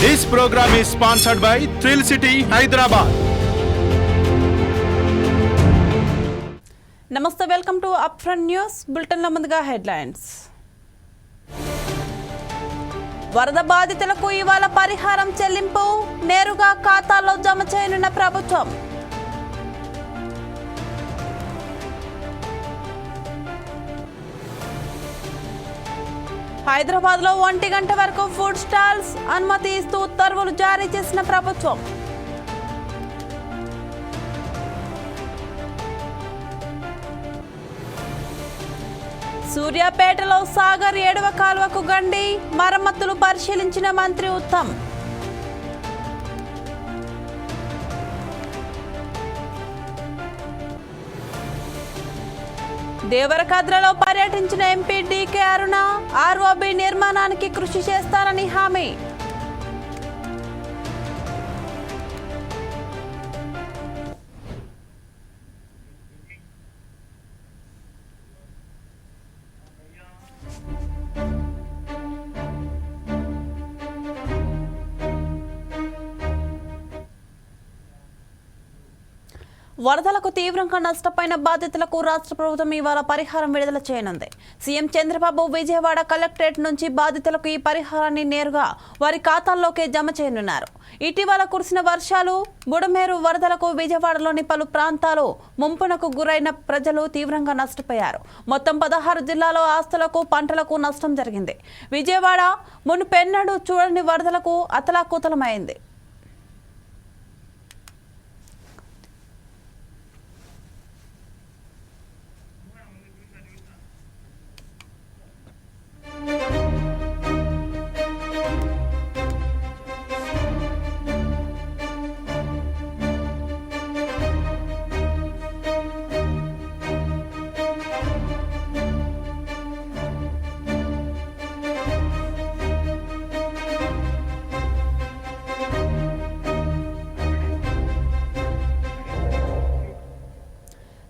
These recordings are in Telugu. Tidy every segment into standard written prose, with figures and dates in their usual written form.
This program is sponsored by Thrill City, Hyderabad. నమస్తే, welcome to up front news. బులెటిన్ల ముందుగా హెడ్లైన్స్. వరద బాధితులకు ఇవాళ పరిహారం చెల్లింపు నేరుగా ఖాతాలో జమ చేయనున్న ప్రభుత్వం. హైదరాబాద్లో 1 గంట వరకు ఫుడ్ స్టాల్స్ అనుమతి ఇస్తూ ఉత్తర్వులు జారీ చేసిన ప్రభుత్వం. సూర్యాపేటలో సాగర్ 7వ కాలువకు గండి మరమ్మతులు పరిశీలించిన మంత్రి ఉత్తమ్. దేవరకద్రలో పర్యటించిన ఎంపీ డీకే అరుణ ఆర్ఓబీ నిర్మాణానికి కృషి చేస్తారని హామీ. వరదలకు తీవ్రంగా నష్టపోయిన బాధితులకు రాష్ట్ర ప్రభుత్వం ఇవాళ పరిహారం విడుదల చేయనుంది. సీఎం చంద్రబాబు విజయవాడ కలెక్టరేట్ నుంచి బాధితులకు ఈ పరిహారాన్ని నేరుగా వారి ఖాతాల్లోకే జమ చేయనున్నారు. ఇటీవల కురిసిన వర్షాలు, బుడమేరు వరదలకు విజయవాడలోని పలు ప్రాంతాలు ముంపునకు గురైన ప్రజలు తీవ్రంగా నష్టపోయారు. మొత్తం 16 జిల్లాలో ఆస్తులకు, పంటలకు నష్టం జరిగింది. విజయవాడ మునుపెన్నడూ చూడని వరదలకు అతలాకుతలమైంది.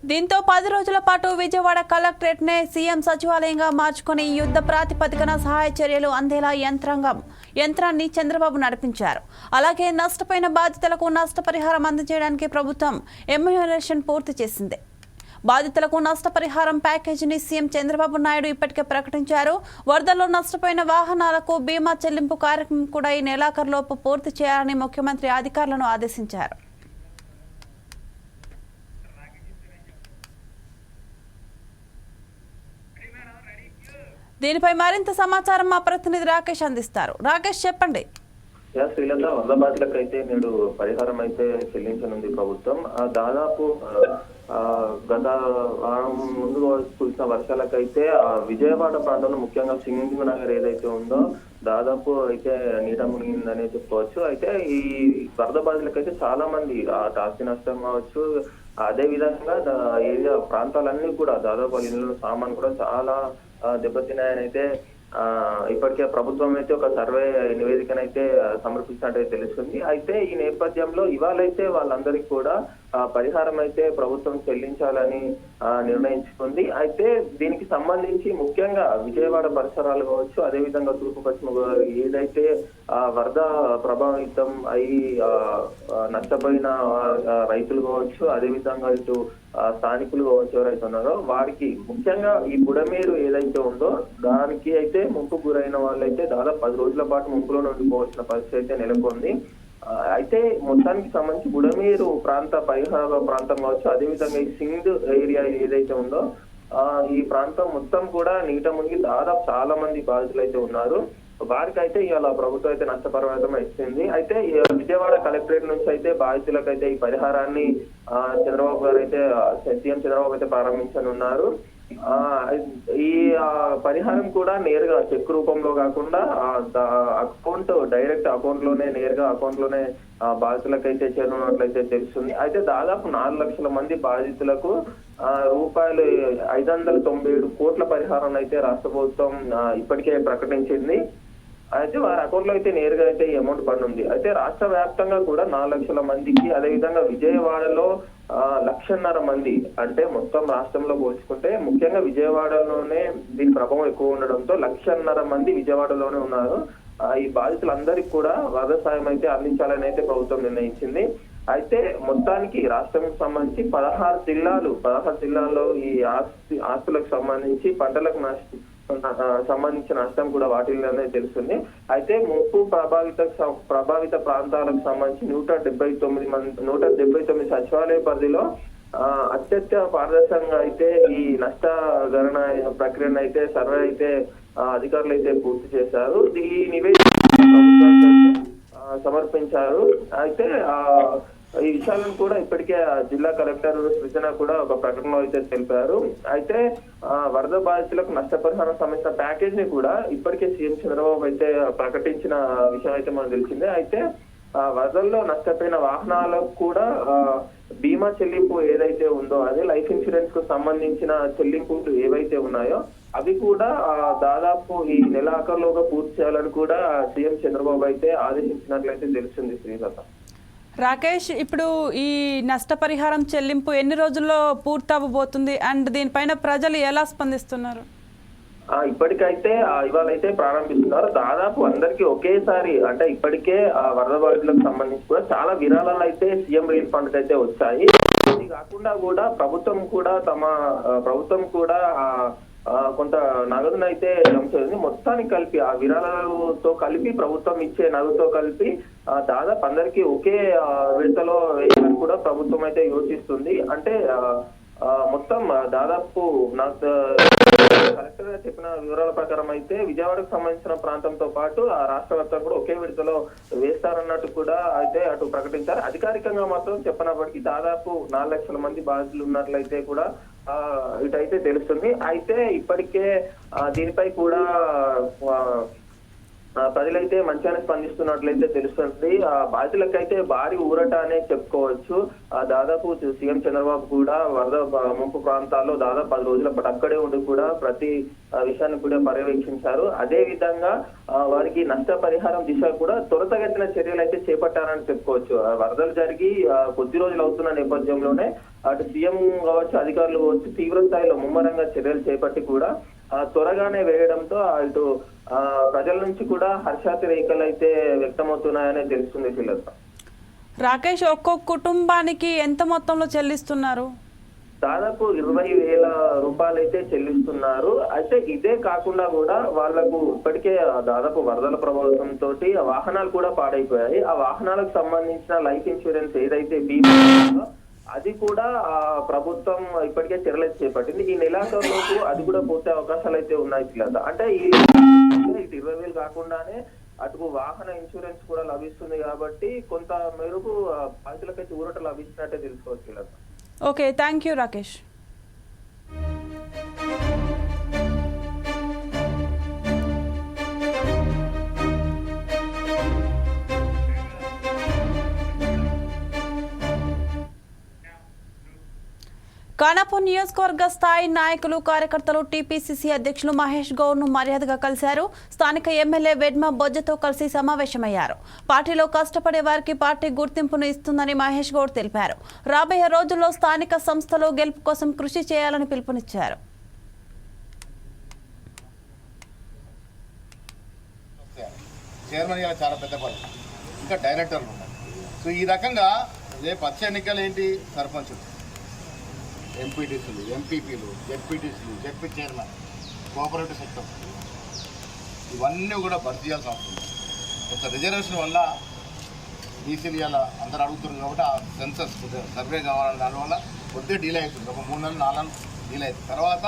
దీంతో 10 రోజుల పాటు విజయవాడ కలెక్టరేట్ నే సీఎం సచివాలయంగా మార్చుకుని యుద్ధ ప్రాతిపదికన సహాయ చర్యలు అందేలా యంత్రాన్ని చంద్రబాబు నడిపించారు. అలాగే నష్టపోయిన బాధితులకు నష్టపరిహారం అందజేయడానికి ప్రభుత్వం ఎమ్యునరేషన్ పూర్తి చేసింది. బాధితులకు నష్టపరిహారం ప్యాకేజీని సీఎం చంద్రబాబు నాయుడు ఇప్పటికే ప్రకటించారు. వరదల్లో నష్టపోయిన వాహనాలకు బీమా చెల్లింపు కార్యక్రమం కూడా ఈ నెలాఖరులోపు పూర్తి చేయాలని ముఖ్యమంత్రి అధికారులను ఆదేశించారు. దీనిపై మరింత సమాచారం మా ప్రతినిధి రాకేష్ అందిస్తారు. రాకేష్, చెప్పండి. శ్రీలంక వరద బాధితులకు అయితే నేడు పరిహారం అయితే చెల్లించనుంది ప్రభుత్వం. దాదాపు గత వారం ముందు కురిసిన వర్షాలకైతే విజయవాడ ప్రాంతంలో ముఖ్యంగా సింగనగర్ ఏదైతే ఉందో దాదాపు అయితే నీట మునిగిందనే చెప్పుకోవచ్చు. అయితే ఈ వరద బాధితులకైతే చాలా మంది ఆస్తి నష్టం కావచ్చు, అదే విధంగా ఏరియా ప్రాంతాలన్నీ కూడా దాదాపు ఇళ్ళ సామాన్ కూడా చాలా దెబ్బతిన్నాయని అయితే ఇప్పటికే ప్రభుత్వం అయితే ఒక సర్వే నివేదికనైతే సమర్పించినట్టు తెలుస్తుంది. అయితే ఈ నేపథ్యంలో ఇవాళైతే వాళ్ళందరికీ కూడా పరిహారం అయితే ప్రభుత్వం చెల్లించాలని నిర్ణయించుకుంది. అయితే దీనికి సంబంధించి ముఖ్యంగా విజయవాడ పరిసరాలు కావచ్చు, అదేవిధంగా తూర్పు పశ్చిమ గోదావరి ఏదైతే వరద ప్రభావితం అయి నష్టపోయిన రైతులు కావచ్చు, అదేవిధంగా ఇటు స్థానికులు కావచ్చు ఎవరైతే ఉన్నారో వారికి ముఖ్యంగా ఈ బుడమేరు ఏదైతే ఉందో దానికి అయితే ముంపు గురైన వాళ్ళైతే దాదాపు 10 రోజుల పాటు ముంపులో ఉండిపోవాల్సిన పరిస్థితి అయితే నెలకొంది. అయితే మొత్తానికి సంబంధించి బుడమేరు పరిహార ప్రాంతం కావచ్చు, అదేవిధంగా ఈ సింధ్ ఏరియా ఏదైతే ఉందో ఈ ప్రాంతం మొత్తం కూడా నీట మునిగి దాదాపు చాలా మంది బాధితులు అయితే ఉన్నారు. వారికి అయితే ఇవాళ ప్రభుత్వం అయితే నష్టపరిహారం ఇచ్చింది. అయితే విజయవాడ కలెక్టరేట్ నుంచి అయితే బాధితులకు అయితే ఈ పరిహారాన్ని చంద్రబాబు గారు అయితే సీఎం చంద్రబాబు అయితే ప్రారంభించనున్నారు. ఈ పరిహారం కూడా నేరుగా చెక్ రూపంలో కాకుండా అకౌంట్ డైరెక్ట్ అకౌంట్ లోనే నేరుగా అకౌంట్ లోనే బాధితులకైతే చేరున్నట్లయితే తెలుస్తుంది. అయితే దాదాపు 4 లక్షల మంది బాధితులకు రూపాయలు 597 కోట్ల పరిహారం అయితే రాష్ట్ర ప్రభుత్వం ఇప్పటికే ప్రకటించింది. అయితే వారి అకౌంట్ లో అయితే నేరుగా అయితే ఈ అమౌంట్ పడుతుంది. అయితే రాష్ట్ర వ్యాప్తంగా కూడా 4 లక్షల మందికి, అదేవిధంగా విజయవాడలో 1.5 మంది, అంటే మొత్తం రాష్ట్రంలో పోల్చుకుంటే ముఖ్యంగా విజయవాడలోనే దీని ప్రభావం ఎక్కువ ఉండడంతో 1.5 మంది విజయవాడలోనే ఉన్నారు. ఈ బాధితులందరికీ కూడా వరద సాయం అయితే అందించాలని అయితే ప్రభుత్వం నిర్ణయించింది. అయితే మొత్తానికి రాష్ట్రానికి సంబంధించి 16 జిల్లాల్లో ఈ ఆస్తులకు సంబంధించి పంటలకు సంబంధించిన నష్టం కూడా వాటిల్లోనే తెలుస్తుంది. అయితే ముప్పు ప్రభావిత ప్రాంతాలకు సంబంధించి 179 సచివాలయ పరిధిలో అత్యంత పారదర్శకంగా అయితే ఈ నష్ట గణన ప్రక్రియను అయితే సర్వే అయితే అధికారులు అయితే పూర్తి చేశారు. ఈ నివేదిక సమర్పించారు. అయితే ఈ విషయాలను కూడా ఇప్పటికే జిల్లా కలెక్టర్ సృజన కూడా ఒక ప్రకటనలో అయితే తెలిపారు. అయితే వరద బాధితులకు నష్టపరిహారం సంబంధించిన ప్యాకేజ్ ని కూడా ఇప్పటికే సీఎం చంద్రబాబు అయితే ప్రకటించిన విషయం అయితే మనకు తెలిసిందే. అయితే వరదల్లో నష్టపోయిన వాహనాలకు కూడా బీమా చెల్లింపు ఏదైతే ఉందో అదే లైఫ్ ఇన్సూరెన్స్ కు సంబంధించిన చెల్లింపులు ఏవైతే ఉన్నాయో అవి కూడా దాదాపు ఈ నెల ఆఖరులోగా పూర్తి చేయాలని కూడా సీఎం చంద్రబాబు అయితే ఆదేశించినట్లయితే తెలుస్తుంది. శ్రీలత, రాకేష్, ఇప్పుడు ఈ నష్టపరిహారం చెల్లింపు ఎన్ని రోజుల్లో పూర్తి అవ్వబోతుంది అండ్ దీనిపైన ప్రజలు ఎలా స్పందిస్తున్నారు? ఇప్పటికైతే ఇవాళ అయితే ప్రారంభిస్తున్నారు. దాదాపు అందరికి ఒకేసారి అంటే ఇప్పటికే వరద బాధితులకు సంబంధించి కూడా చాలా విరాళాలు అయితే సీఎం రిలీఫ్ ఫండ్ అయితే వచ్చాయి. ఇది కాకుండా కూడా ప్రభుత్వం కూడా కొంత నగదును అయితే జమ మొత్తానికి కలిపి ఆ విరాళాలతో కలిపి ప్రభుత్వం ఇచ్చే నగదుతో కలిపి దాదాపు అందరికీ ఒకే విడతలో వేయాలని కూడా ప్రభుత్వం అయితే యోచిస్తుంది. అంటే మొత్తం దాదాపు నాకు కలెక్టర్ గా చెప్పిన వివరాల ప్రకారం అయితే విజయవాడకు సంబంధించిన ప్రాంతంతో పాటు ఆ రాష్ట్ర వ్యాప్తంగా కూడా ఒకే విడతలో వేస్తారన్నట్టు కూడా అయితే అటు ప్రకటించారు. అధికారికంగా మాత్రం చెప్పినప్పటికీ దాదాపు 4 లక్షల మంది బాధితులు ఉన్నట్లయితే కూడా ఇటైతే తెలుస్తుంది. అయితే ఇప్పటికే దీనిపై కూడా ప్రజలైతే మంచిగానే స్పందిస్తున్నట్లయితే తెలుస్తుంది. బాధితులకైతే భారీ ఊరట అనే చెప్పుకోవచ్చు. దాదాపు సీఎం చంద్రబాబు కూడా వరద ముంపు ప్రాంతాల్లో దాదాపు 10 రోజుల పాటు అక్కడే ఉండి కూడా ప్రతి విషయాన్ని కూడా పర్యవేక్షించారు. అదే విధంగా వారికి నష్టపరిహారం దిశ కూడా త్వరితగతిన చర్యలు అయితే చేపట్టారని చెప్పుకోవచ్చు. వరదలు జరిగి కొద్ది రోజులు అవుతున్న నేపథ్యంలోనే అటు సీఎం కావచ్చు, అధికారులు కావచ్చు తీవ్ర స్థాయిలో ముమ్మరంగా చర్యలు చేపట్టి కూడా త్వరగానే వేయడంతో ఇటు ప్రజల నుంచి కూడా హర్షాతిరేకలు అయితే వ్యక్తమవుతున్నాయని తెలుస్తుంది. శ్రీలత, రాకేష్, ఒక్కొక్క కుటుంబానికి ఎంత మొత్తంలో చెల్లిస్తున్నారు? దాదాపు 20,000 రూపాయలు అయితే చెల్లిస్తున్నారు. అయితే ఇదే కాకుండా కూడా వాళ్లకు ఇప్పటికే దాదాపు వరదల ప్రభావంతో వాహనాలు కూడా పాడైపోయాయి. ఆ వాహనాలకు సంబంధించిన లైఫ్ ఇన్సూరెన్స్ ఏదైతే బీమా అది కూడా ప్రభుత్వం ఇప్పటికే చర్యలు చేపట్టింది. ఈ నెలాఖరులోపు అది కూడా పూర్తి అవకాశాలు అయితే ఉన్నాయి. అంటే ఈ 20,000 కాకుండానే అటు వాహన ఇన్సూరెన్స్ కూడా లభిస్తుంది కాబట్టి కొంత మేరకు బాధితులకైతే ఊరట లభించినట్టే తెలుసుకోవచ్చు. Okay, thank you Rakesh. Khanapur నియోజకవర్గ స్థాయి నాయకులు కార్యకర్తలు టీపీసీసీ అధ్యక్షులు మహేష్ గౌడ్ ను మర్యాదగా కలిశారు. స్థానిక ఎమ్మెల్యే వెడ్మ బొజ్జతో కలిసి సమావేశమయ్యారు. పార్టీలో కష్టపడే వారికి పార్టీ గుర్తింపును ఇస్తుందని మహేష్ గౌడ్ తెలిపారు. రాబోయే రోజుల్లో స్థానిక సంస్థలో గెలుపు కోసం కృషి చేయాలని పిలుపునిచ్చారు. చైర్మన్ గారు చాలా పెద్ద పదవి, ఇంకా డైరెక్టర్లు ఉన్నారు. సో ఈ రకంగా రేపు వచ్చే ఎన్నికలు ఏంటి, సర్పంచులు, ఎంపీటీసీలు, ఎంపీపీలు, జెడ్పీటీసీలు, జెడ్పీ చైర్మన్, కోఆపరేటివ్ సెక్టర్, ఇవన్నీ కూడా భర్తీ చేయాల్సిన అవసరం ఉంది. కొంత రిజర్వేషన్ వల్ల బీసీలు ఇలా అందరూ అడుగుతున్నారు కాబట్టి ఆ సెన్సస్ సర్వే కావాలని దానివల్ల కొద్దిగా డీలే అవుతుంది. ఒక 3 నెలలు 4 నెలలు డీలే అవుతుంది. తర్వాత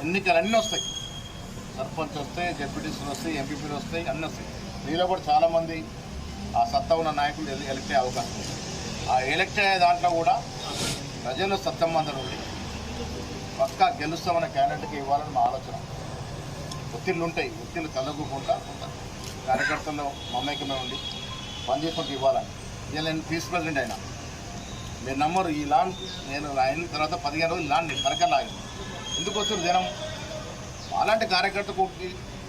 ఎన్నికలు అన్నీ వస్తాయి, సర్పంచ్ వస్తాయి, జెడ్పీటీసీలు వస్తాయి, ఎంపీపీలు వస్తాయి, అన్నీ వస్తాయి. మీలో కూడా చాలామంది ఆ సత్తా ఉన్న నాయకులు ఎలక్ట్ అయ్యే అవకాశం ఉంది. ఆ ఎలక్ట్ అయ్యే దాంట్లో కూడా ప్రజలు సత్సంబంధాలు ఉండి పక్కా గెలుస్తామన్న క్యాండిడేట్కి ఇవ్వాలని మా ఆలోచన. ఒత్తిళ్ళు ఉంటాయి, ఒత్తిళ్ళు తలగకుండా కొంత కార్యకర్తల్లో మమ్మకమే ఉండి పనిచేసుకుంటూ ఇవ్వాలని. నేను పీస్ ప్రెసిడెంట్ అయినా, మీరు నమ్మరు, ఈ లాన్ నేను అయిన తర్వాత 15 రోజులు లాన్ కరకలు ఆగింది. ఎందుకు వచ్చారు జనం, అలాంటి కార్యకర్తకు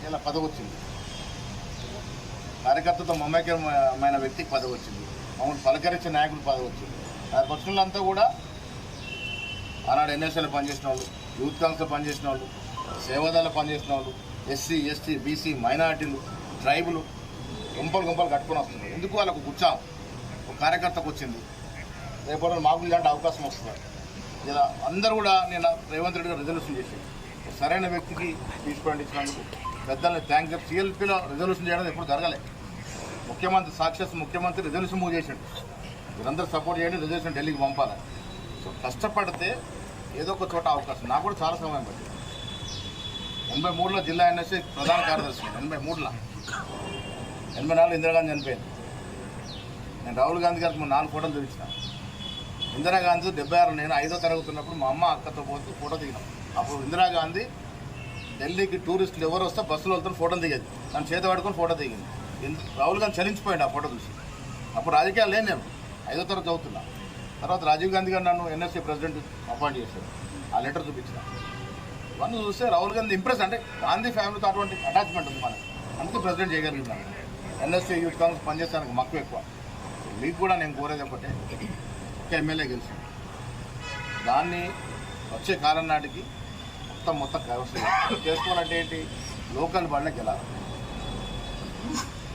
ఇలా పదవి వచ్చింది. కార్యకర్తతో మమేకమైన వ్యక్తికి పదవి వచ్చింది, మమ్మల్ని పలకరించే నాయకుడు పదవి వచ్చింది. ఆ పక్షులంతా కూడా ఆనాడు ఎన్ఎస్ఏలో పనిచేసిన వాళ్ళు, యూత్ కాంగ్రెస్లో పనిచేసిన వాళ్ళు, సేవాదాల్లో పనిచేసిన వాళ్ళు, ఎస్సీ, ఎస్టీ, బీసీ, మైనార్టీలు ట్రైబులు గుంపలు కట్టుకొని వస్తున్నారు. ఎందుకు వాళ్ళకు ఉత్సాహం ఒక కార్యకర్తకు వచ్చింది, రేపు మాకు ఇలాంటి అవకాశం వస్తుంది. ఇలా అందరూ కూడా నేను రేవంత్ రెడ్డి గారు రిజల్యూషన్ చేసి సరైన వ్యక్తికి తీసుకోండి ఇచ్చినందుకు పెద్దల్ని థ్యాంక్ యూ. సిఎల్పీలో రిజల్యూషన్ చేయడం ఎప్పుడు జరగలేదు. ముఖ్యమంత్రి సాక్షాత్ ముఖ్యమంత్రి రిజల్యూషన్ మూవ్ చేసిండు. మీరందరూ సపోర్ట్ చేయండి, రిజల్యూషన్ ఢిల్లీకి పంపాలి. సో కష్టపడితే ఏదో ఒక చోట అవకాశం. నాకు కూడా చాలా సమయం పట్టింది. 83లో జిల్లా ఎన్ఎస్సీ ప్రధాన కార్యదర్శి, 83లో 84 ఇందిరాగాంధీ చనిపోయింది. నేను రాహుల్ గాంధీ గారికి 4 ఫోటోలు చూపించిన. ఇందిరాగాంధీ 76 నేను 5వ తరగతి ఉన్నప్పుడు మా అమ్మ అక్కతో పోతే ఫోటో దిగినాం. అప్పుడు ఇందిరాగాంధీ ఢిల్లీకి టూరిస్టులు ఎవరు వస్తే బస్సులో వెళ్తే ఫోటోలు దిగేది. నన్ను చేత పడుకొని ఫోటో దిగింది. రాహుల్ గాంధీ చలించిపోయింది ఆ ఫోటో చూసి. అప్పుడు రాజకీయాలు లేని నేను 5వ తరగతి చదువుతున్నా. తర్వాత రాజీవ్ గాంధీ గారు నన్ను ఎన్ఎస్సీ ప్రెసిడెంట్ అపాయింట్ చేశారు. ఆ లెటర్ చూపించిన. ఇవన్నీ చూస్తే రాహుల్ గాంధీ ఇంప్రెస్, అంటే గాంధీ ఫ్యామిలీతో అటువంటి అటాచ్మెంట్ ఉంది మనకు. అందుకే ప్రెసిడెంట్ చేయగలిగినాను. ఎన్ఎస్సీ యూత్ కాంగ్రెస్ పనిచేస్తానికి మక్కువ ఎక్కువ. మీకు కూడా నేను కోరేది ఒకటే, ఒక ఎమ్మెల్యే గెలిచింది, దాన్ని వచ్చే కాలం నాటికి మొత్తం చేసుకోవాలంటే ఏంటి, లోకల్ బళ్ళకి వెళ్ళాలి,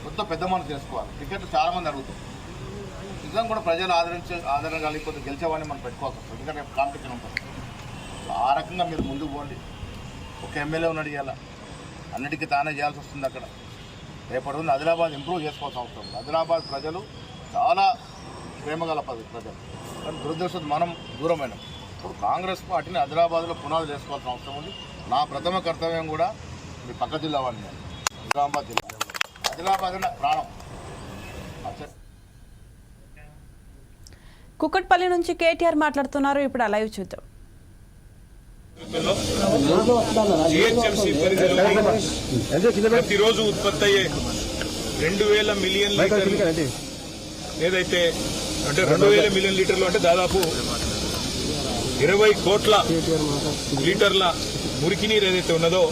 మొత్తం పెద్ద మనసు చేసుకోవాలి. టికెట్లు చాలామంది అడుగుతారు. నిజంగా కూడా ప్రజలు ఆదరణ కలిగిపోతే గెలిచేవాడిని మనం పెట్టుకోవాల్సి వస్తుంది. ఎందుకంటే కాంపిటీషన్ ఉంటుంది. ఆ రకంగా మీరు ముందుకు పోండి. ఒక ఎమ్మెల్యే ఉన్నాడు ఇవాళ, అన్నిటికీ తానే చేయాల్సి వస్తుంది. అక్కడ రేపటి ఉంది ఆదిలాబాద్ ఇంప్రూవ్ చేసుకోవాల్సిన అవసరం ఉంది. ఆదిలాబాద్ ప్రజలు చాలా ప్రేమగల ప్రజలు, కానీ దురదృష్టం మనం దూరమైన. ఇప్పుడు కాంగ్రెస్ పార్టీని ఆదిలాబాద్లో పునాదులు వేసుకోవాల్సిన అవసరం ఉంది. నా ప్రథమ కర్తవ్యం కూడా మీ పక్క జిల్లా వాడిని, నిజామాబాద్ జిల్లా. ఆదిలాబాద్ ప్రాణం. కుక్కట్పల్లి నుంచి కేటీఆర్ మాట్లాడుతున్నారు. ఇప్పుడు లైవ్ చూద్దాం. ప్రతిరోజు ఉత్పత్తి అయ్యే 2000 మిలియన్ లీటర్లు ఏదైతే అంటే 2000 మిలియన్ లీటర్లు అంటే దాదాపు 20 కోట్ల లీటర్ల మురికి నీరు ఏదైతే ఉన్నదో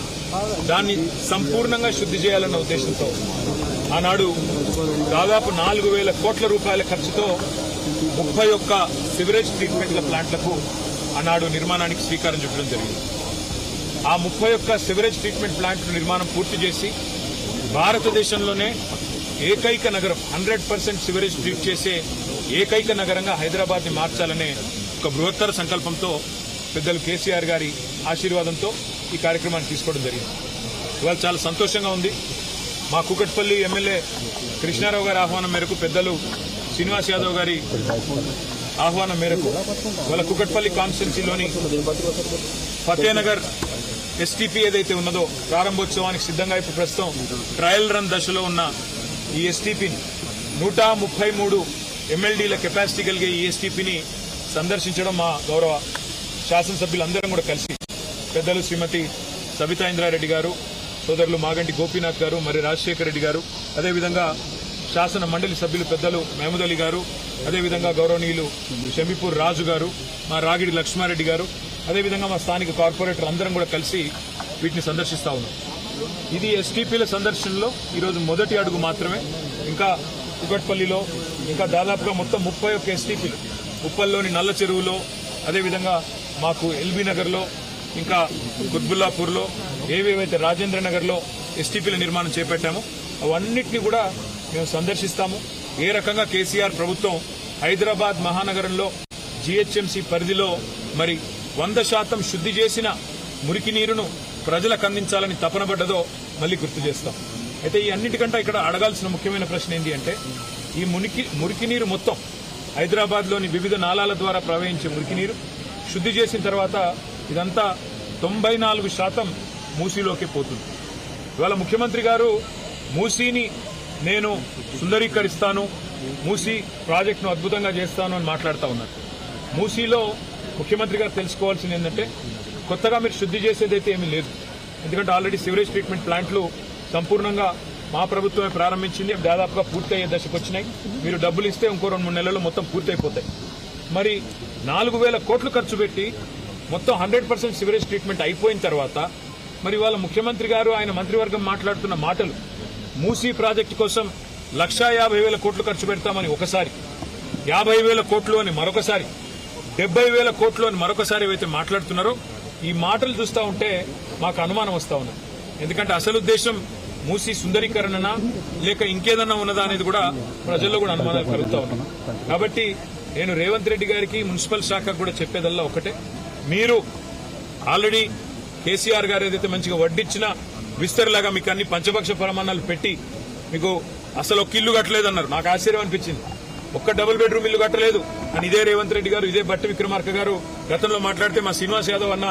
దాన్ని సంపూర్ణంగా శుద్ధి చేయాలన్న ఉద్దేశంతో ఆనాడు దాదాపు 4000 కోట్ల రూపాయల ఖర్చుతో 31 సివరేజ్ ట్రీట్మెంట్ల ప్లాంట్లకు ఆనాడు నిర్మాణానికి శ్రీకారం చుట్టడం జరిగింది. ఆ 31 సివరేజ్ ట్రీట్మెంట్ ప్లాంట్ల నిర్మాణం పూర్తి చేసి భారతదేశంలోనే ఏకైక నగరం 100% సివరేజ్ ట్రీట్ చేసే ఏకైక నగరంగా హైదరాబాద్ని మార్చాలనే ఒక బృహత్తర సంకల్పంతో పెద్దలు కేసీఆర్ గారి ఆశీర్వాదంతో ఈ కార్యక్రమాన్ని తీసుకోవడం జరిగింది. ఇవాళ చాలా సంతోషంగా ఉంది. మా కూకట్పల్లి ఎమ్మెల్యే కృష్ణారావు గారి ఆహ్వానం మేరకు, పెద్దలు శ్రీనివాస్ యాదవ్ గారి ఆహ్వానం మేరకు వాళ్ళ కూకట్పల్లి కాన్స్టిట్యున్సీలోని ఫతేనగర్ ఎస్టీపీ ఏదైతే ఉన్నదో ప్రారంభోత్సవానికి సిద్ధంగా ఇప్పుడు ప్రస్తుతం ట్రయల్ రన్ దశలో ఉన్న ఈ ఎస్టీపీని 133 MLDల కెపాసిటీ కలిగే ఈ ఎస్టీపీని సందర్శించడం మా గౌరవ శాసనసభ్యులందరం కూడా కలిసి పెద్దలు శ్రీమతి సబితా ఇంద్రారెడ్డి గారు, సోదరులు మాగంటి గోపీనాథ్ గారు, మరి రాజశేఖర రెడ్డి గారు, అదేవిధంగా శాసన మండలి సభ్యులు పెద్దలు మహమూద్ అలీ గారు, అదేవిధంగా గౌరవనీయులు షమీపూర్ రాజు గారు, మా రాగిడి లక్ష్మారెడ్డి గారు, అదేవిధంగా మా స్థానిక కార్పొరేటర్ అందరం కూడా కలిసి వీటిని సందర్శిస్తా ఉన్నాం. ఇది ఎస్టీపీల సందర్శనలో ఈరోజు మొదటి అడుగు మాత్రమే. ఇంకా కుకట్పల్లిలో ఇంకా దాదాపుగా మొత్తం 31 ఎస్టీపీలు, ఉప్పల్లోని నల్ల చెరువులో, అదేవిధంగా మాకు ఎల్బీ నగర్లో, ఇంకా కుత్బుల్లాపూర్లో, ఏవేవైతే రాజేంద్ర నగర్లో ఎస్టీపీల నిర్మాణం చేపట్టామో అవన్నిటినీ కూడా మేము సందర్శిస్తాము. ఏ రకంగా కేసీఆర్ ప్రభుత్వం హైదరాబాద్ మహానగరంలో జీహెచ్ఎంసీ పరిధిలో మరి 100% శుద్ధి చేసిన మురికి నీరును ప్రజలకు అందించాలని తపనబడ్డదో మళ్లీ గుర్తు చేస్తాం. అయితే ఈ అన్నిటికంటే ఇక్కడ అడగాల్సిన ముఖ్యమైన ప్రశ్న ఏంటి అంటే, ఈ మురికి నీరు మొత్తం హైదరాబాద్లోని వివిధ నాలాల ద్వారా ప్రవహించే మురికి నీరు శుద్ధి చేసిన తర్వాత ఇదంతా 94% మూసీలోకి పోతుంది. ఇవాళ ముఖ్యమంత్రి గారు మూసీని నేను సుందరీకరిస్తాను, మూసీ ప్రాజెక్టును అద్భుతంగా చేస్తాను అని మాట్లాడుతూ ఉన్నారు. మూసీలో ముఖ్యమంత్రి గారు తెలుసుకోవాల్సింది ఏంటంటే, కొత్తగా మీరు శుద్ధి చేసేదైతే ఏమీ లేదు. ఎందుకంటే ఆల్రెడీ సివరేజ్ ట్రీట్మెంట్ ప్లాంట్లు సంపూర్ణంగా మా ప్రభుత్వమే ప్రారంభించింది. దాదాపుగా పూర్తయ్యే దశకు వచ్చినాయి. మీరు డబ్బులు ఇస్తే ఇంకో 2-3 నెలల్లో మొత్తం పూర్తయిపోతాయి. మరి 4000 కోట్లు ఖర్చు పెట్టి మొత్తం 100% సివరేజ్ ట్రీట్మెంట్ అయిపోయిన తర్వాత మరి వాళ్ళ ముఖ్యమంత్రి గారు ఆయన మంత్రివర్గం మాట్లాడుతున్న మాటలు, మూసీ ప్రాజెక్టు కోసం 1,50,000 కోట్లు ఖర్చు పెడతామని ఒకసారి, 50,000 కోట్లు అని మరొకసారి, 70,000 కోట్లు అని మరొకసారి ఏవైతే మాట్లాడుతున్నారో ఈ మాటలు చూస్తూ ఉంటే మాకు అనుమానం వస్తూ ఉన్నది. ఎందుకంటే అసలు ఉద్దేశం మూసి సుందరీకరణనా లేక ఇంకేదన్నా ఉన్నదా అనేది కూడా ప్రజల్లో కూడా అనుమానాలు కలుగుతా ఉన్నాయి. కాబట్టి నేను రేవంత్ రెడ్డి గారికి మున్సిపల్ శాఖకు కూడా చెప్పేదల్లా ఒకటే, మీరు ఆల్రెడీ కేసీఆర్ గారు ఏదైతే మంచిగా వడ్డిచ్చిన విస్తరలాగా మీకు అన్ని పంచపక్ష ప్రమాణాలు పెట్టి మీకు అసలు ఒక ఇల్లు కట్టలేదన్నారు. నాకు ఆశ్చర్యం అనిపించింది. ఒక్క డబుల్ బెడ్రూమ్ ఇల్లు కట్టలేదు అని ఇదే రేవంత్ రెడ్డి గారు, ఇదే బట్టి విక్రమార్క గారు గతంలో మాట్లాడితే మా శ్రీనివాస్ యాదవ్ అన్న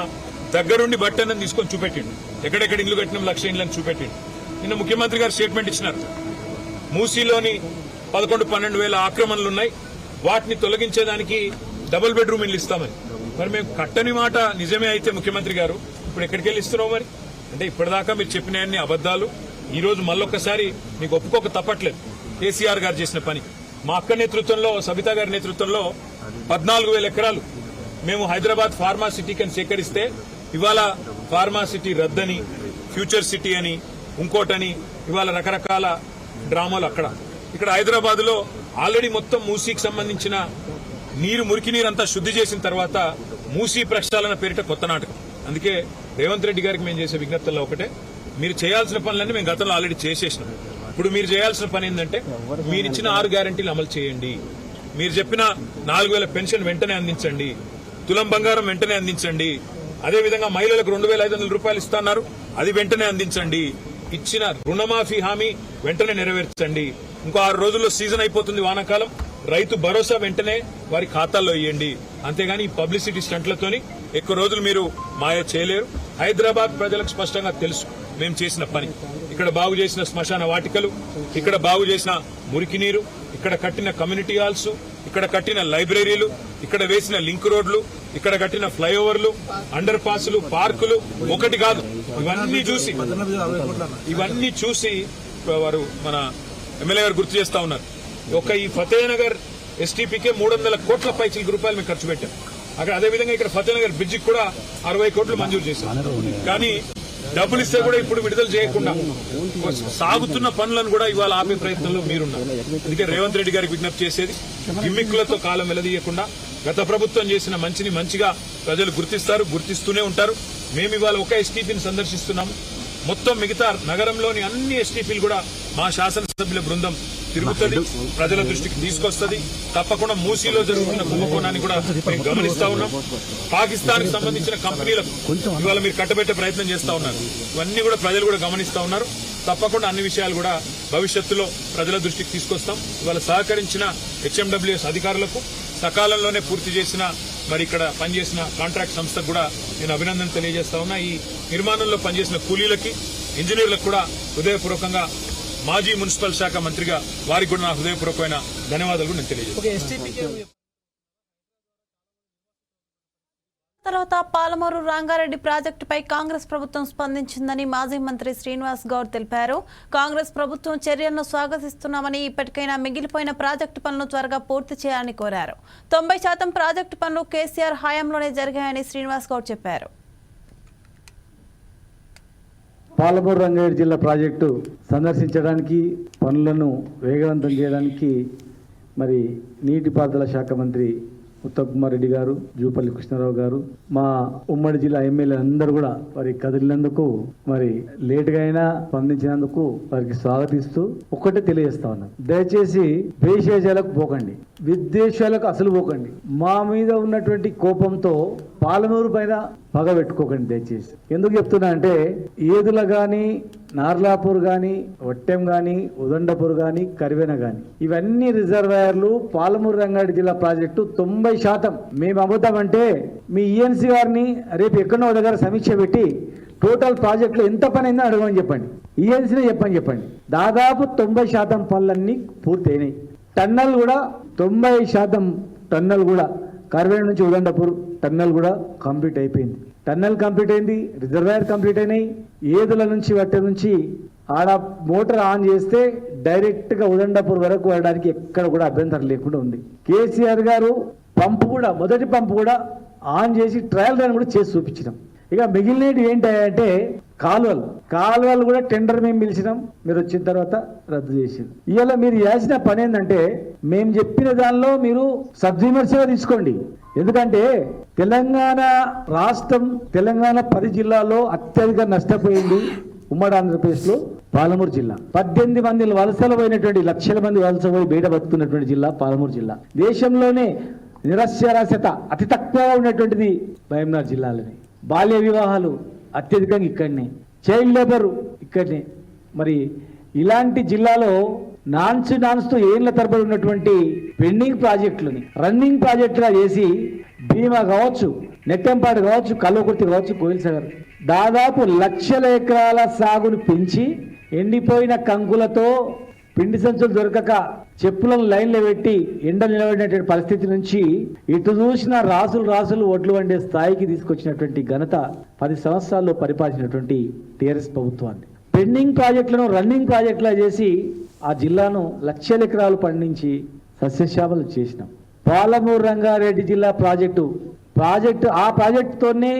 దగ్గరుండి బట్టి అన్నది తీసుకొని చూపెట్టిండు. ఎక్కడెక్కడ ఇల్లు కట్టిన 1,00,000 ఇళ్ళని చూపెట్టిండు. నిన్న ముఖ్యమంత్రి గారు స్టేట్మెంట్ ఇచ్చినారు, మూసీలోని 11-12 వేల ఆక్రమణలున్నాయి, వాటిని తొలగించేదానికి డబుల్ బెడ్రూమ్ ఇల్లు ఇస్తామని. మరి మేము కట్టని మాట నిజమే అయితే ముఖ్యమంత్రి గారు ఇప్పుడు ఎక్కడికి వెళ్ళి ఇస్తున్నావు? మరి అంటే ఇప్పటిదాకా మీరు చెప్పినవన్నీ అబద్దాలు. ఈ రోజు మళ్ళొక్కసారి మీకు ఒప్పుకోక తప్పట్లేదు. కేసీఆర్ గారు చేసిన పని, మా అక్క నేతృత్వంలో, సబితా గారి నేతృత్వంలో 14,000 ఎకరాలు మేము హైదరాబాద్ ఫార్మా సిటీకి అని సేకరిస్తే ఇవాళ ఫార్మా సిటీ రద్దని, ఫ్యూచర్ సిటీ అని, ఇంకోటని ఇవాళ రకరకాల డ్రామాలు అక్కడ. ఇక్కడ హైదరాబాద్ లో ఆల్రెడీ మొత్తం మూసీకి సంబంధించిన మురికి నీరంతా శుద్ధి చేసిన తర్వాత మూసీ ప్రక్షాళన పేరిట కొత్త నాటకం. అందుకే రేవంత్ రెడ్డి గారికి మేము చేసే విజ్ఞప్తుల్లో ఒకటే, మీరు చేయాల్సిన పనులన్నీ మేము గతంలో ఆల్రెడీ చేసేసినాం. ఇప్పుడు మీరు చేయాల్సిన పని ఏంటంటే మీరు ఇచ్చిన 6 గ్యారంటీలు అమలు చేయండి. మీరు చెప్పిన 4,000 పెన్షన్ వెంటనే అందించండి, తులం బంగారం వెంటనే అందించండి, అదేవిధంగా మహిళలకు 2,500 రూపాయలు ఇస్తున్నారు, అది వెంటనే అందించండి, ఇచ్చిన రుణమాఫీ హామీ వెంటనే నెరవేర్చండి. ఇంకో 6 రోజుల్లో సీజన్ అయిపోతుంది వానాకాలం, రైతు భరోసా వెంటనే వారి ఖాతాల్లో ఇవ్వండి. అంతేగాని ఈ పబ్లిసిటీ స్టంట్లతోని ఎక్కువ రోజులు మీరు మాయ చేయలేరు. హైదరాబాద్ ప్రజలకు స్పష్టంగా తెలుసు మేము చేసిన పని. ఇక్కడ బాగు చేసిన శ్మశాన వాటికలు, ఇక్కడ బాగు చేసిన మురికి నీరు, ఇక్కడ కట్టిన కమ్యూనిటీ హాల్స్, ఇక్కడ కట్టిన లైబ్రరీలు, ఇక్కడ వేసిన లింక్ రోడ్లు, ఇక్కడ కట్టిన ఫ్లైఓవర్లు, అండర్ పాస్లు, పార్కులు ఒకటి కాదు. ఇవన్నీ చూసి వారు మన ఎమ్మెల్యే గారు గుర్తు చేస్తా ఉన్నారు. ఒక ఈ ఫతేనగర్ ఎస్టీపీకే 300 కోట్ల పైచిలకు రూపాయలు మేము ఖర్చు పెట్టాం. అక్కడ అదేవిధంగా ఇక్కడ ఫతేనగర్ బ్రిడ్జికి కూడా 60 కోట్లు మంజూరు చేశాం. కానీ డబ్బులు ఇస్తే కూడా ఇప్పుడు విడుదల చేయకుండా సాగుతున్న పనులను కూడా ఇవాళ ఆపే ప్రయత్నంలో మీరున్నారు. అందుకే రేవంత్ రెడ్డి గారికి విజ్ఞప్తి చేసేది, గిమ్మిక్కులతో కాలం వెలదీయకుండా గత ప్రభుత్వం చేసిన మంచిని మంచిగా ప్రజలు గుర్తిస్తారు, గుర్తిస్తూనే ఉంటారు. మేము ఇవాళ ఒక ఎస్టీపీని సందర్శిస్తున్నాము. మొత్తం మిగతా నగరంలోని అన్ని ఎస్టీపీలు కూడా మా శాసనసభ్యుల బృందం తిరుగుతుంది, ప్రజల దృష్టికి తీసుకొస్తుంది. తప్పకుండా మూసీలో జరుగుతున్న కుంభకోణాన్ని కూడా మేము గమనిస్తా ఉన్నాం. పాకిస్తాన్ కి సంబంధించిన కంపెనీలకు ఇవాళ మీరు కట్టబెట్టే ప్రయత్నం చేస్తా ఉన్నారు. ఇవన్నీ కూడా ప్రజలు కూడా గమనిస్తా ఉన్నారు. తప్పకుండా అన్ని విషయాలు కూడా భవిష్యత్తులో ప్రజల దృష్టికి తీసుకొస్తాం. ఇవాళ సహకరించిన హెచ్ఎండబ్ల్యూఎస్ అధికారులకు, సకాలంలోనే పూర్తి చేసిన మరి ఇక్కడ పనిచేసిన కాంట్రాక్ట్ సంస్థకు కూడా నేను అభినందన తెలియజేస్తా ఉన్నా. ఈ నిర్మాణంలో పనిచేసిన కూలీలకి, ఇంజనీర్లకు కూడా హృదయపూర్వకంగా మాజీ మున్సిపల్ శాఖ మంత్రిగా వారికి కూడా నా హృదయపూర్వకమైన ధన్యవాదాలు నేను తెలియజేస్తాను. తర్వాత పాలమూరు రంగారెడ్డి ప్రాజెక్టుపై కాంగ్రెస్ ప్రభుత్వం స్పందించిందని మాజీ మంత్రి శ్రీనివాస్ గౌడ్ తెలిపారు. కాంగ్రెస్ ప్రభుత్వం చర్యలను స్వాగతిస్తున్నామని, ఇప్పటికైనా మిగిలిపోయిన ప్రాజెక్టు పనులు త్వరగా పూర్తి చేయాలని కోరారు. 90% ప్రాజెక్టు పనులు కేసీఆర్ హయాంలోనే జరిగాయని శ్రీనివాస్ గౌడ్ చెప్పారు. పాలమూరు రంగారెడ్డి జిల్లా ప్రాజెక్టు సందర్శించడానికి, పనులను వేగవంతం చేయడానికి మరి నీటిపారుదల శాఖ మంత్రి ఉత్తమ్ కుమార్ రెడ్డి గారు, జూపల్లి కృష్ణారావు గారు, మా ఉమ్మడి జిల్లా ఎమ్మెల్యే అందరూ కూడా వారి కదిలినందుకు, మరి లేటుగా అయినా స్పందించినందుకు వారికి స్వాగతిస్తూ ఒక్కటే తెలియజేస్తా ఉన్నాం. దయచేసి భేషజాలకు పోకండి, విద్వేషాలకు అసలు పోకండి. మా మీద ఉన్నటువంటి కోపంతో పాలమూరు పైన పగ పెట్టుకోకండి దయచేసి. ఎందుకు చెప్తున్నా అంటే, ఏదుల గాని, నార్లాపూర్ గాని, వట్టెం గాని, ఉదండపూర్ గాని, కరివెన గాని, ఇవన్నీ రిజర్వాయర్లు పాలమూరు రంగారెడ్డి జిల్లా ప్రాజెక్టు 90% మేము అమ్ముతామంటే మీ ఈఎన్సీ గారిని రేపు ఎక్కడో దగ్గర సమీక్ష పెట్టి టోటల్ ప్రాజెక్టులో ఎంత పని అయిందో అడగమని చెప్పండి. ఈఎన్సీనే చెప్పండి. దాదాపు 90% పనులన్నీ పూర్తయినాయి. టన్నల్ కూడా 90% టన్నల్ కూడా కరివెన నుంచి ఉదండపూర్ టన్నల్ కూడా కంప్లీట్ అయిపోయింది. టన్నల్ కంప్లీట్ అయింది, రిజర్వాయర్ కంప్లీట్ అయినాయి. ఏదుల నుంచి వట్టె నుంచి ఆడ మోటార్ ఆన్ చేస్తే డైరెక్ట్ గా ఉదండపూర్ వరకు వెళ్ళడానికి ఎక్కడ కూడా అభ్యంతరం లేకుండా ఉంది. కేసీఆర్ గారు పంపు కూడా, మొదటి పంపు కూడా ఆన్ చేసి ట్రయల్ రన్ కూడా చేసి చూపించినాం. ఇక మిగిలినవి ఏంటంటే కాలువలు కూడా టెండర్ మేము పిలిచినాం, మీరు వచ్చిన తర్వాత రద్దు చేసింది. ఇవాళ మీరు చేసిన పని ఏంటంటే, మేము చెప్పిన దానిలో మీరు సద్విమర్శగా తీసుకోండి. ఎందుకంటే తెలంగాణ రాష్ట్రం, తెలంగాణ 10 జిల్లాల్లో అత్యధిక నష్టపోయింది ఉమ్మడి ఆంధ్రప్రదేశ్లో పాలమూరు జిల్లా. 18 మంది వలసలు పోయినటువంటి లక్షల మంది వలస పోయి బయట బతుకుతున్నటువంటి జిల్లా పాలమూరు జిల్లా. దేశంలోనే నిరక్షరాస్యత అతి తక్కువ ఉన్నటువంటిది మహబూబ్నగర్ జిల్లాలోనే. బాల్య వివాహాలు అత్యధికంగా ఇక్కడనే, చైల్డ్ లేబర్ ఇక్కడనే. మరి ఇలాంటి జిల్లాలో నాన్స్తూ ఏళ్ల తరబడి ఉన్నటువంటి పెండింగ్ ప్రాజెక్టులని రన్నింగ్ ప్రాజెక్టుగా చేసి భీమా కావచ్చు, నెట్టెంపాడు కావచ్చు, కల్వకుర్తి కావచ్చు, కోయిల్ సాగర్ దాదాపు లక్షల ఎకరాల సాగును పెంచి ఎండిపోయిన కంకులతో పిండి సంచులు దొరకక చెప్పులను లైన్లో పెట్టి ఎండ నిలబడినటువంటి పరిస్థితి నుంచి ఇటు చూసిన రాసులు ఒడ్లు వండే స్థాయికి తీసుకొచ్చినటువంటి ఘనత 10 సంవత్సరాల్లో పరిపాలించినటువంటి టీఆర్ఎస్ ప్రభుత్వాన్ని. పెండింగ్ ప్రాజెక్టులను రన్నింగ్ ప్రాజెక్టులా చేసి ఆ జిల్లాను లక్షల ఎకరాలు పండించి సస్యశ్యామలు చేసినాం. పాలమూరు రంగారెడ్డి జిల్లా ప్రాజెక్టు ఆ ప్రాజెక్టుతోనే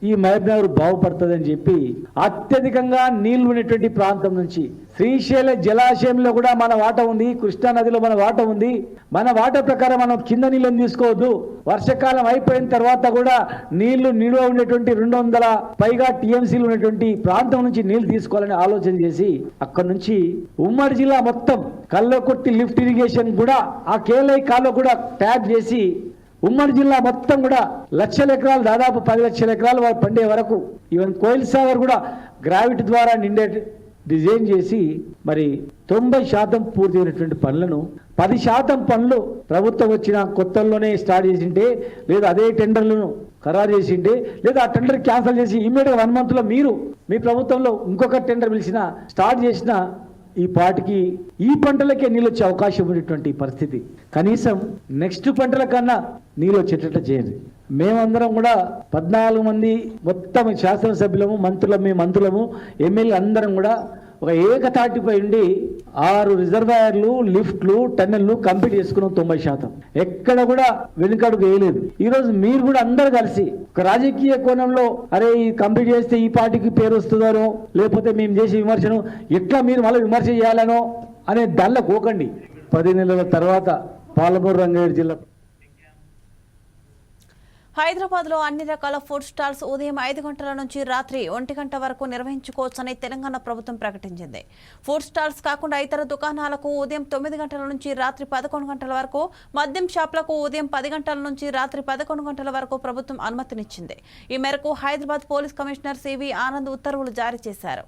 ఈ మహబూబ్నగర్ బాగుపడుతుందని చెప్పి అత్యధికంగా నీళ్లు ఉన్నటువంటి ప్రాంతం నుంచి శ్రీశైల జలాశయంలో కూడా మన వాట ఉంది, కృష్ణా నదిలో మన వాట ఉంది. మన వాట ప్రకారం మనం కింద నీళ్ళని తీసుకోవద్దు, వర్షాకాలం అయిపోయిన తర్వాత కూడా నీళ్లు నిల్వ ఉండేటువంటి 200 పైగా టీఎంసీలు ఉన్నటువంటి ప్రాంతం నుంచి నీళ్లు తీసుకోవాలని ఆలోచన చేసి అక్కడ నుంచి ఉమ్మడి జిల్లా మొత్తం కల్వకుర్తి లిఫ్ట్ ఇరిగేషన్ కూడా ఆ కేలై కాలో కూడా ట్యాప్ చేసి ఉమ్మడి జిల్లా మొత్తం కూడా లక్షల ఎకరాలు దాదాపు 10 లక్షల ఎకరాలు పండే వరకు ఈవెన్ కోయిల్ సాగర్ కూడా గ్రావిటీ ద్వారా నిండే డిజైన్ చేసి మరి 90% పూర్తి అయినటువంటి పనులను 10% పనులు ప్రభుత్వం వచ్చిన కొత్తల్లోనే స్టార్ట్ చేసింటే, లేదా అదే టెండర్లను ఖరారు చేసింటే, లేదా ఆ టెండర్ క్యాన్సిల్ చేసి ఇమ్మీడియట్గా 1 మంత్లో మీరు మీ ప్రభుత్వంలో ఇంకొక టెండర్ పిలిచిన స్టార్ట్ చేసిన ఈ పాటికి ఈ పంటలకే నీళ్ళు వచ్చే అవకాశం ఉన్నటువంటి పరిస్థితి. కనీసం నెక్స్ట్ పంటల కన్నా నీళ్ళు వచ్చేటట్లు చేయండి. మేమందరం కూడా 14 మంది మొత్తం శాసనసభ్యులము, మంత్రులము, ఎమ్మెల్యే అందరం కూడా ఒక ఏకతాటిపై ఉండి 6 రిజర్వాయర్లు, లిఫ్ట్లు, టన్నెల్లు కంప్లీట్ చేసుకున్నాం 90%. ఎక్కడ కూడా వెనుకడుగు వేయలేదు. ఈ రోజు మీరు కూడా అందరు కలిసి ఒక రాజకీయ కోణంలో అరే ఈ కంప్లీట్ చేస్తే ఈ పార్టీకి పేరు వస్తుందనో, లేకపోతే మేము చేసే విమర్శను ఎట్లా మీరు మళ్ళీ విమర్శ చేయాలనో అనే దానిలో పోకండి. 10 నెలల తర్వాత పాలమూరు రంగారెడ్డి జిల్లా హైదరాబాద్లో అన్ని రకాల ఫుడ్ స్టాల్స్ ఉదయం 5 గంటల నుంచి రాత్రి 1 గంట వరకు నిర్వహించుకోవచ్చని తెలంగాణ ప్రభుత్వం ప్రకటించింది. ఫుడ్ స్టాల్స్ కాకుండా ఇతర దుకాణాలకు ఉదయం 9 గంటల నుంచి రాత్రి 11 గంటల వరకు, మద్యం షాపులకు ఉదయం 10 గంటల నుంచి రాత్రి 11 గంటల వరకు ప్రభుత్వం అనుమతినిచ్చింది. ఈ మేరకు Hyderabad police commissioner CV Anand ఉత్తర్వులు జారీ చేశారు.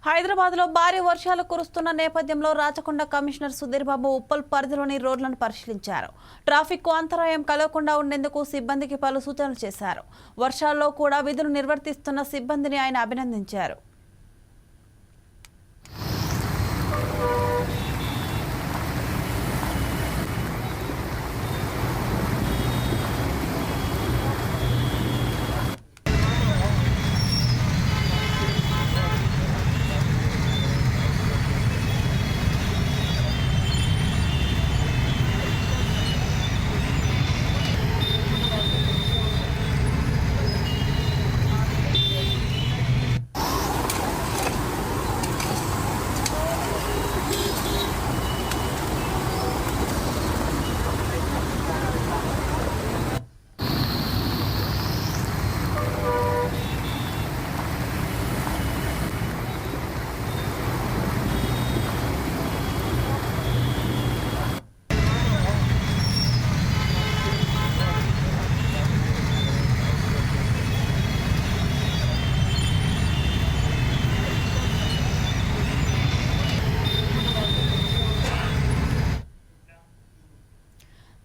హైదరాబాద్లో భారీ వర్షాలు కురుస్తున్న నేపథ్యంలో రాచకొండ కమిషనర్ సుధీర్ బాబు ఉప్పల్ పరిధిలోని రోడ్లను పరిశీలించారు. ట్రాఫిక్కు అంతరాయం కలగకుండా ఉండేందుకు సిబ్బందికి పలు సూచనలు చేశారు. వర్షాల్లో కూడా విధులు నిర్వర్తిస్తున్న సిబ్బందిని ఆయన అభినందించారు.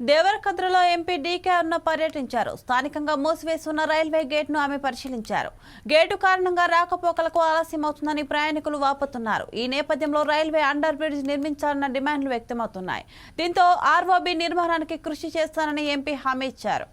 దేవరకద్రలో ఎంపీ డీకే అరుణ పర్యటించారు. స్థానికంగా మూసివేస్తున్న రైల్వే గేట్ను ఆమె పరిశీలించారు. గేటు కారణంగా రాకపోకలకు ఆలస్యమవుతుందని ప్రయాణికులు వాపోతున్నారు. ఈ నేపథ్యంలో రైల్వే అండర్ బ్రిడ్జ్ నిర్మించాలన్న డిమాండ్లు వ్యక్తమవుతున్నాయి. దీంతో ఆర్ఓబీ నిర్మాణానికి కృషి చేస్తానని ఎంపీ హామీ ఇచ్చారు.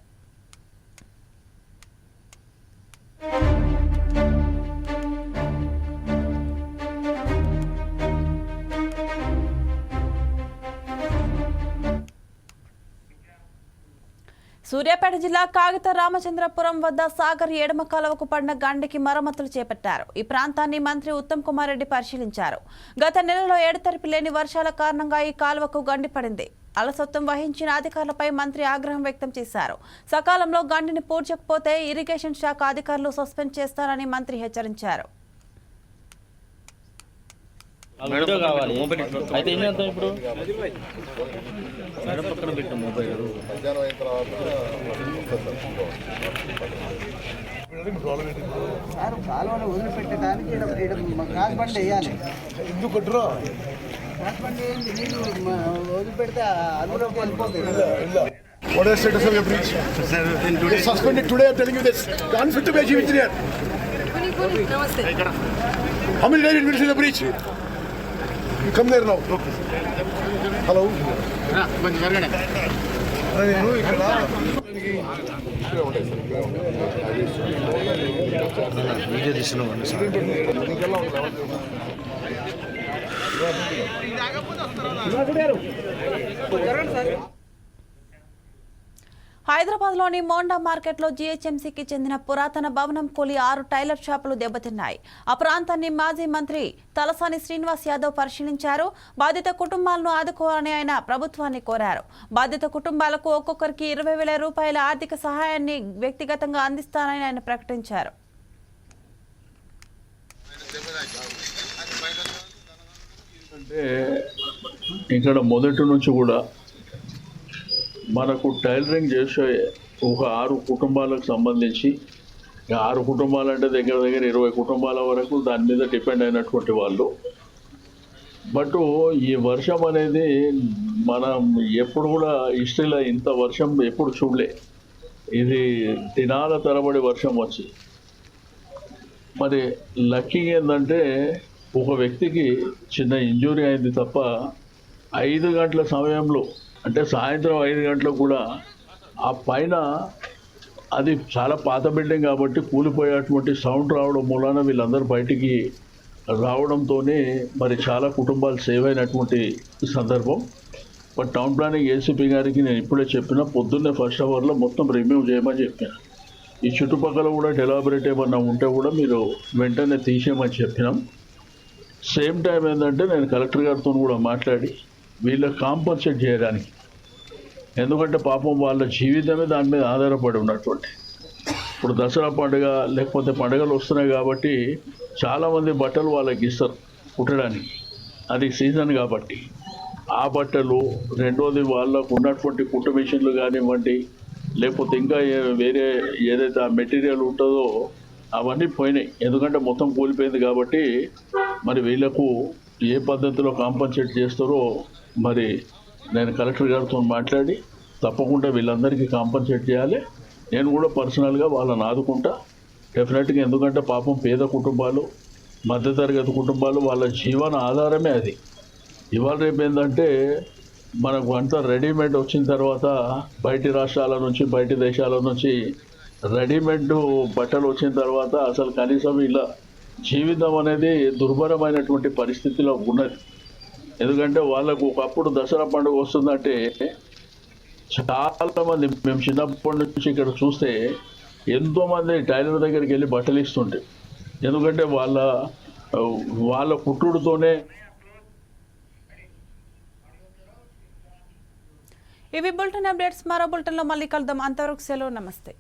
సూర్యాపేట జిల్లా కాగిత రామచంద్రపురం వద్ద సాగర్ ఎడమ కాలువకు పడిన గండికి మరమ్మతులు చేపట్టారు. ఈ ప్రాంతాన్ని మంత్రి ఉత్తమ్ కుమార్ రెడ్డి పరిశీలించారు. గత నెలలో ఎడతెరిపి లేని వర్షాల కారణంగా ఈ కాలువకు గండి పడింది. అలసత్వం వహించిన అధికారులపై మంత్రి ఆగ్రహం వ్యక్తం చేశారు. సకాలంలో గండిని పూడ్చకపోతే ఇరిగేషన్ శాఖ అధికారులు సస్పెండ్ చేస్తారని మంత్రి హెచ్చరించారు. వీడియో కావాలి అయితే ఏం చేద్దాం ఇప్పుడు మేడం పక్కన పెట్టిన మొబైల్ మధ్యాహ్నం అయిన తర్వాత కాలువను వదిలిపెట్టడానికి క్రాస్ బండ్ వేయాలి. ఎందుకు డ్రా క్రాస్ బండ్ ఏంటి నీళ్ళు వదిలిపెడితే అందులోకి వెళ్ళిపోతుంది. What is the status of your breach? It is suspended today. I'm telling you this. The unfit to be a chief engineer. How many days it will see the breach? You come there now. Hello. Video తీస్తున్నాం హైదరాబాద్లోని మోండా మార్కెట్లో జీహెచ్ఎంసీకి చెందిన పురాతన భవనం కూలి 6 టైలర్ షాపులు దెబ్బతిన్నాయి. ఆ ప్రాంతాన్ని మాజీ మంత్రి తలసాని శ్రీనివాస్ యాదవ్ పరిశీలించారు. బాధిత కుటుంబాలను ఆదుకోవాలని ఆయన ప్రభుత్వాన్ని కోరారు. బాధిత కుటుంబాలకు ఒక్కొక్కరికి 20,000 రూపాయల ఆర్థిక సహాయాన్ని వ్యక్తిగతంగా అందిస్తానని ఆయన ప్రకటించారు. అంటే ఇక్కడ మొదటి నుంచి కూడా మనకు టైలరింగ్ చేసే ఒక 6 కుటుంబాలకు సంబంధించి 6 కుటుంబాలు అంటే దగ్గర 20 కుటుంబాల వరకు దాని మీద డిపెండ్ అయినటువంటి వాళ్ళు. బట్ ఈ వర్షం అనేది మనం ఎప్పుడు కూడా హిస్టరీలో ఇంత వర్షం ఎప్పుడు చూడలే. ఇది దినాల తరబడి వర్షం వచ్చి మరి లక్కీ ఏంటంటే ఒక వ్యక్తికి చిన్న ఇంజురీ అయింది తప్ప 5 గంటల సమయంలో అంటే సాయంత్రం 5 గంటలకు కూడా ఆ పైన అది చాలా పాత బిల్డింగ్ కాబట్టి కూలిపోయేటువంటి సౌండ్ రావడం మూలాన వీళ్ళందరూ బయటికి రావడంతోనే మరి చాలా కుటుంబాలు సేవ్ అయినటువంటి సందర్భం. బట్ టౌన్ ప్లానింగ్ ఏసీపీ గారికి నేను ఇప్పుడే చెప్పిన పొద్దున్నే ఫస్ట్ అవర్లో మొత్తం రిమూవ్ చేయమని చెప్పిన. ఈ చుట్టుపక్కల కూడా డెలాబరేట్ ఏమన్నా ఉంటే కూడా మీరు వెంటనే తీసేయమని చెప్పినాం. సేమ్ టైం ఏంటంటే నేను కలెక్టర్ గారితో కూడా మాట్లాడి వీళ్ళకి కాంపన్సేట్ చేయడానికి, ఎందుకంటే పాపం వాళ్ళ జీవితమే దాని మీద ఆధారపడి ఉన్నటువంటి. ఇప్పుడు దసరా పండుగ లేకపోతే పండుగలు వస్తున్నాయి కాబట్టి చాలామంది బట్టలు వాళ్ళకి ఇస్తారు కుట్టడానికి, అది సీజన్ కాబట్టి ఆ బట్టలు. రెండోది వాళ్ళకు ఉన్నటువంటి కుట్టు మిషన్లు కానివ్వండి లేకపోతే ఇంకా వేరే ఏదైతే ఆ మెటీరియల్ ఉంటుందో అవన్నీ పోయినాయి, ఎందుకంటే మొత్తం కూలిపోయింది కాబట్టి మరి వీళ్ళకు ఏ పద్ధతిలో కాంపన్సేట్ చేస్తారో మరి నేను కలెక్టర్ గారితో మాట్లాడి తప్పకుండా వీళ్ళందరికీ కాంపన్సేట్ చేయాలి. నేను కూడా పర్సనల్గా వాళ్ళని ఆదుకుంటా డెఫినెట్గా, ఎందుకంటే పాపం పేద కుటుంబాలు మధ్యతరగతి కుటుంబాలు వాళ్ళ జీవన ఆధారమే అది. ఇవాళ రేపు ఏంటంటే మనకు అంతా రెడీమేడ్ వచ్చిన తర్వాత బయటి రాష్ట్రాల నుంచి బయటి దేశాల నుంచి రెడీమేడ్ బట్టలు వచ్చిన తర్వాత అసలు కనీసం ఇలా జీవితం అనేది దుర్భరమైనటువంటి పరిస్థితిలో ఉన్నది. ఎందుకంటే వాళ్ళకు ఒకప్పుడు దసరా పండుగ వస్తుందంటే చాలామంది మేము చిన్నప్పటి నుంచి ఇక్కడ చూస్తే ఎంతోమంది టైలర్ దగ్గరికి వెళ్ళి బట్టలు ఇస్తుంటే, ఎందుకంటే వాళ్ళ కుట్టుడుతోనే. ఇవి బులెటిన్ అప్డేట్స్. మరో బులెటిన్లో మళ్ళీ కలుద్దాం. అంతవరకు సెలవు, నమస్తే.